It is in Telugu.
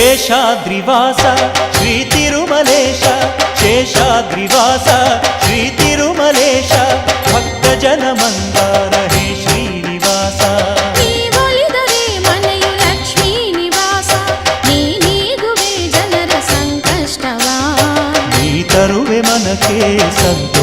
శేషాద్రివాస శ్రీ తిరుమలేశ శేషాద్రివాస శ్రీ తిరుమలేశ భక్తజన మందార హే శ్రీనివాಸ ನೀವೊಲಿದರೆ ಮನೆಯು ಲಕ್ಷ್ಮೀ ನಿವಾಸ ನೀಗುವೆ ಜನರ ಸಂಕಷ್ಟವ ನೀ ತರುವೆ ಮನಕ್ಕೆ ಸಂತ